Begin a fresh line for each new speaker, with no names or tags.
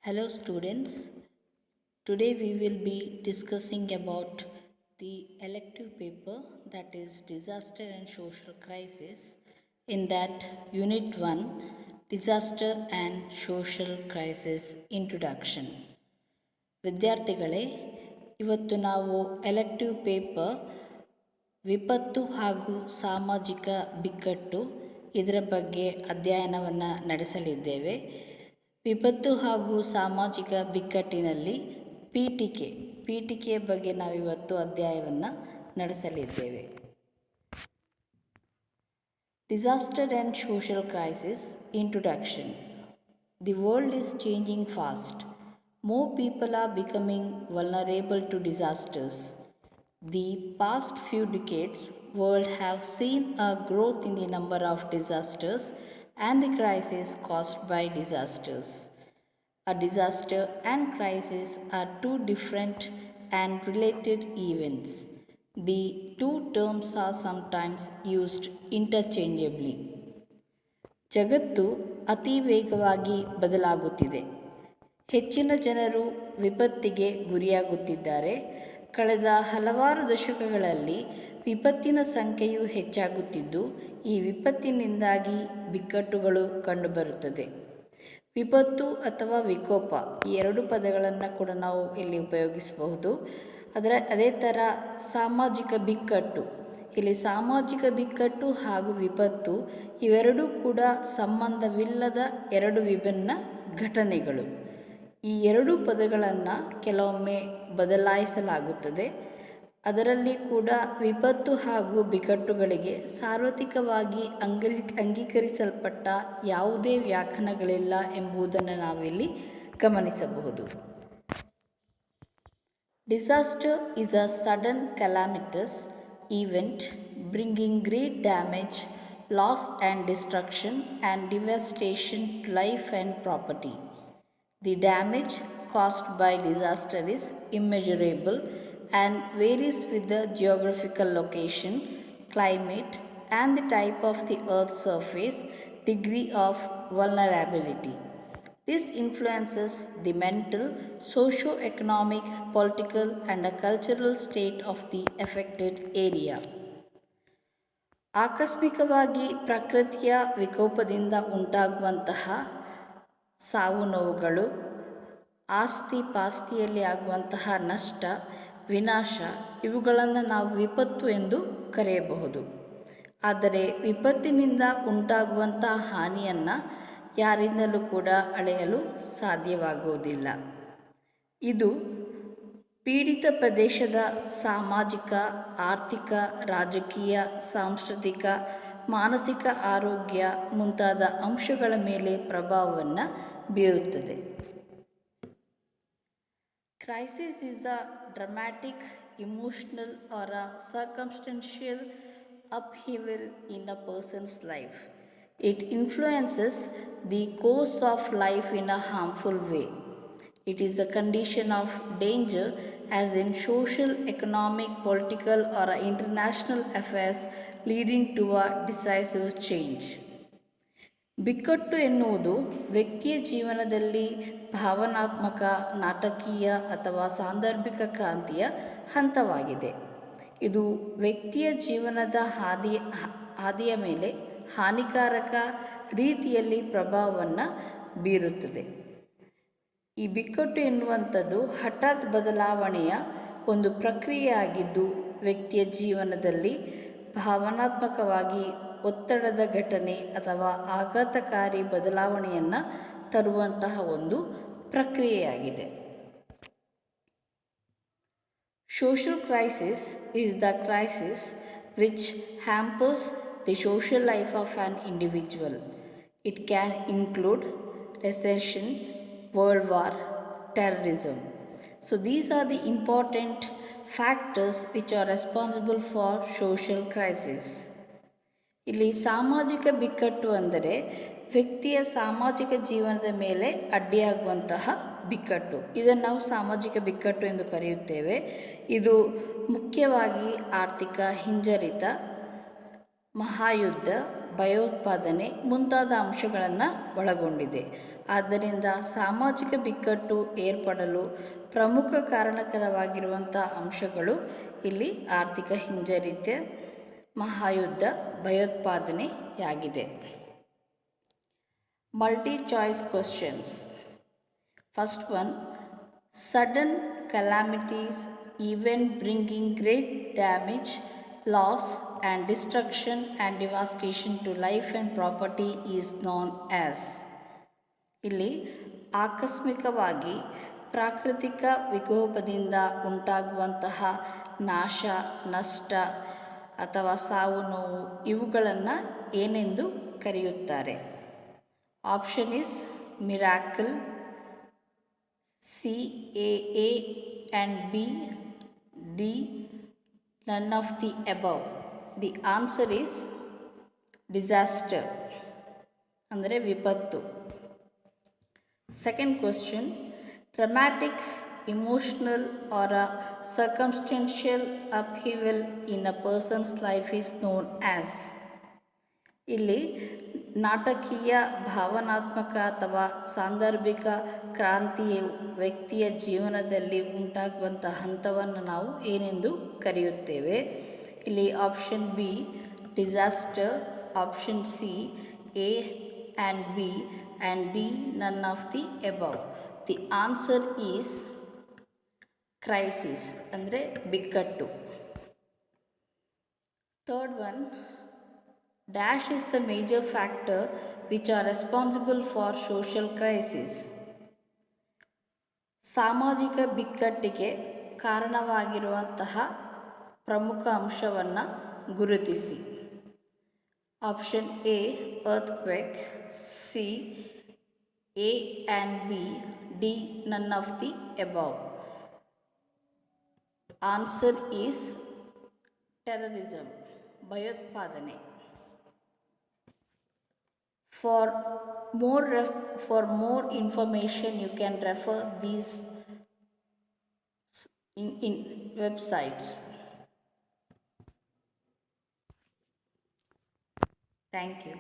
Hello students, today we will be discussing about the elective paper, that is Disaster and Social Crisis. In that Unit 1, Disaster and Social Crisis Introduction. ವಿದ್ಯಾರ್ಥಿಗಳೇ, ಇವತ್ತು ನಾವು elective paper ವಿಪತ್ತು ಹಾಗೂ ಸಾಮಾಜಿಕ ಬಿಕ್ಕಟ್ಟು ಇದರ ಬಗ್ಗೆ ಅಧ್ಯಯನವನ್ನು ನಡೆಸಲಿದ್ದೇವೆ. ವಿಪತ್ತು ಹಾಗೂ ಸಾಮಾಜಿಕ ಬಿಕ್ಕಟ್ಟಿನಲ್ಲಿ ಪೀಠಿಕೆಯ ಬಗ್ಗೆ ನಾವಿವತ್ತು ಅಧ್ಯಾಯವನ್ನು ನಡೆಸಲಿದ್ದೇವೆ. Disaster and social crisis introduction. The world is changing fast. More people are becoming vulnerable to disasters. The past few decades world have seen a growth in the number of disasters and the crises caused by disasters. A disaster and crisis are two different and related events. The two terms are sometimes used interchangeably. ಜಗತ್ತು ಅತಿ ವೇಗವಾಗಿ ಬದಲಾಗುತ್ತಿದೆ. ಹೆಚ್ಚಿನ ಜನರು ವಿಪತ್ತಿಗೆ ಗುರಿಯಾಗುತ್ತಿದ್ದಾರೆ. ಕಳೆದ ಹಲವಾರು ದಶಕಗಳಲ್ಲಿ ವಿಪತ್ತಿನ ಸಂಖ್ಯೆಯು ಹೆಚ್ಚಾಗುತ್ತಿದ್ದು, ಈ ವಿಪತ್ತಿನಿಂದಾಗಿ ಬಿಕ್ಕಟ್ಟುಗಳು ಕಂಡುಬರುತ್ತದೆ. ವಿಪತ್ತು ಅಥವಾ ವಿಕೋಪ ಈ ಎರಡು ಪದಗಳನ್ನು ಕೂಡ ನಾವು ಇಲ್ಲಿ ಉಪಯೋಗಿಸಬಹುದು. ಅದೇ ಥರ ಸಾಮಾಜಿಕ ಬಿಕ್ಕಟ್ಟು, ಇಲ್ಲಿ ಸಾಮಾಜಿಕ ಬಿಕ್ಕಟ್ಟು ಹಾಗೂ ವಿಪತ್ತು ಇವೆರಡೂ ಕೂಡ ಸಂಬಂಧವಿಲ್ಲದ ಎರಡು ವಿಭಿನ್ನ ಘಟನೆಗಳು. ಈ ಎರಡೂ ಪದಗಳನ್ನು ಕೆಲವೊಮ್ಮೆ ಬದಲಾಯಿಸಲಾಗುತ್ತದೆ. ಅದರಲ್ಲಿ ಕೂಡ ವಿಪತ್ತು ಹಾಗೂ ಬಿಕ್ಕಟ್ಟುಗಳಿಗೆ ಸಾರ್ವತ್ರಿಕವಾಗಿ ಅಂಗೀಕರಿಸಲ್ಪಟ್ಟ ಯಾವುದೇ ವ್ಯಾಖ್ಯಾನಗಳಿಲ್ಲ ಎಂಬುದನ್ನು ನಾವಿಲ್ಲಿ ಗಮನಿಸಬಹುದು. Disaster is a sudden calamitous event bringing great damage, loss and destruction and devastation to life and property. The damage caused by disaster is immeasurable and varies with the geographical location, climate, and the type of the Earth's surface, degree of vulnerability. This influences the mental, socio-economic, political, and cultural state of the affected area. ಆಕಸ್ಮಿಕವಾಗಿ ಪ್ರಕೃತಿಯ ವಿಕೋಪದಿಂದ ಉಂಟಾಗುವಂತಹ ಸಾವು ನೋವುಗಳು, ಪಾಸ್ತಿಯಲ್ಲಿ ಆಗುವಂತಹ ನಷ್ಟ, ವಿನಾಶ ಇವುಗಳನ್ನು ನಾವು ವಿಪತ್ತು ಎಂದು ಕರೆಯಬಹುದು. ಆದರೆ ವಿಪತ್ತಿನಿಂದ ಉಂಟಾಗುವಂತಹ ಹಾನಿಯನ್ನು ಯಾರಿಂದಲೂ ಕೂಡ ಅಳೆಯಲು ಸಾಧ್ಯವಾಗುವುದಿಲ್ಲ. ಇದು ಪೀಡಿತ ಪ್ರದೇಶದ ಸಾಮಾಜಿಕ, ಆರ್ಥಿಕ, ರಾಜಕೀಯ, ಸಾಂಸ್ಕೃತಿಕ, ಮಾನಸಿಕ ಆರೋಗ್ಯ ಮುಂತಾದ ಅಂಶಗಳ ಮೇಲೆ ಪ್ರಭಾವವನ್ನು ಬೀರುತ್ತದೆ. Crisis is a dramatic, emotional or a circumstantial upheaval in a person's life. It influences the course of life in a harmful way. It is a condition of danger as in social, economic, political or international affairs leading to a decisive change. ಬಿಕ್ಕಟ್ಟು ಎನ್ನುವುದು ವ್ಯಕ್ತಿಯ ಜೀವನದಲ್ಲಿ ಭಾವನಾತ್ಮಕ, ನಾಟಕೀಯ ಅಥವಾ ಸಾಂದರ್ಭಿಕ ಕ್ರಾಂತಿಯ ಹಂತವಾಗಿದೆ. ಇದು ವ್ಯಕ್ತಿಯ ಜೀವನದ ಹಾದಿಯ ಮೇಲೆ ಹಾನಿಕಾರಕ ರೀತಿಯಲ್ಲಿ ಪ್ರಭಾವವನ್ನು ಬೀರುತ್ತದೆ. ಈ ಬಿಕ್ಕಟ್ಟು ಎನ್ನುವಂಥದ್ದು ಹಠಾತ್ ಬದಲಾವಣೆಯ ಒಂದು ಪ್ರಕ್ರಿಯೆಯಾಗಿದ್ದು, ವ್ಯಕ್ತಿಯ ಜೀವನದಲ್ಲಿ ಭಾವನಾತ್ಮಕವಾಗಿ ಒತ್ತಡದ ಘಟನೆ ಅಥವಾ ಆಘಾತಕಾರಿ ಬದಲಾವಣೆಯನ್ನು ತರುವಂತಹ ಒಂದು ಪ್ರಕ್ರಿಯೆಯಾಗಿದೆ. Social crisis is the crisis which hampers the social life of an individual. It can include recession, world war, terrorism. So these are the important factors which are responsible for social crisis. ಇಲ್ಲಿ ಸಾಮಾಜಿಕ ಬಿಕ್ಕಟ್ಟು ಅಂದರೆ ವ್ಯಕ್ತಿಯ ಸಾಮಾಜಿಕ ಜೀವನದ ಮೇಲೆ ಅಡ್ಡಿಯಾಗುವಂತಹ ಬಿಕ್ಕಟ್ಟು. ಇದನ್ನು ನಾವು ಸಾಮಾಜಿಕ ಬಿಕ್ಕಟ್ಟು ಎಂದು ಕರೆಯುತ್ತೇವೆ. ಇದು ಮುಖ್ಯವಾಗಿ ಆರ್ಥಿಕ ಹಿಂಜರಿತ, ಮಹಾಯುದ್ಧ, ಭಯೋತ್ಪಾದನೆ ಮುಂತಾದ ಅಂಶಗಳನ್ನು ಒಳಗೊಂಡಿದೆ. ಆದ್ದರಿಂದ ಸಾಮಾಜಿಕ ಬಿಕ್ಕಟ್ಟು ಏರ್ಪಡಲು ಪ್ರಮುಖ ಕಾರಣಕರವಾಗಿರುವಂಥ ಅಂಶಗಳು ಇಲ್ಲಿ ಆರ್ಥಿಕ ಹಿಂಜರಿತ, ಮಹಾಯುದ್ಧ, ಭಯೋತ್ಪಾದನೆಯಾಗಿದೆ. Multi choice questions. First one, sudden calamities, even bringing great damage, loss and destruction and devastation to life and property is known as. ಇಲ್ಲಿ ಆಕಸ್ಮಿಕವಾಗಿ ಪ್ರಾಕೃತಿಕ ವಿಕೋಪದಿಂದ ಉಂಟಾಗುವಂತಹ ನಾಶ, ನಷ್ಟ ಅಥವಾ ಸಾವು ನೋವು ಇವುಗಳನ್ನು ಏನೆಂದು ಕರೆಯುತ್ತಾರೆ? Option is miracle, CAA and B, D, none of the above. The answer is disaster, ಅಂದರೆ ವಿಪತ್ತು. Second question, dramatic, emotional or a circumstantial upheaval in a person's life is known as. ಇಲ್ಲಿ ನಾಟಕೀಯ, ಭಾವನಾತ್ಮಕ ಅಥವಾ ಸಾಂದರ್ಭಿಕ ಕ್ರಾಂತಿಯು ವ್ಯಕ್ತಿಯ ಜೀವನದಲ್ಲಿ ಉಂಟಾಗುವಂಥ ಹಂತವನ್ನು ನಾವು ಏನೆಂದು ಕರೆಯುತ್ತೇವೆ? ಇಲ್ಲಿ option B disaster, option C A and B and D none of the above. The answer is crisis, ಅಂದರೆ ಬಿಕ್ಕಟ್ಟು. Third one, Dash is the major factor which are responsible for social crisis. ಸಾಮಾಜಿಕ ಬಿಕ್ಕಟ್ಟಿಗೆ ಕಾರಣವಾಗಿರುವಂತಹ ಪ್ರಮುಖ ಅಂಶವನ್ನು ಗುರುತಿಸಿ. Option A earthquake, C A and B, D none of the above. Answer is terrorism, ಭಯೋತ್ಪಾದನೆ. For more information, you can refer these in websites. Thank you.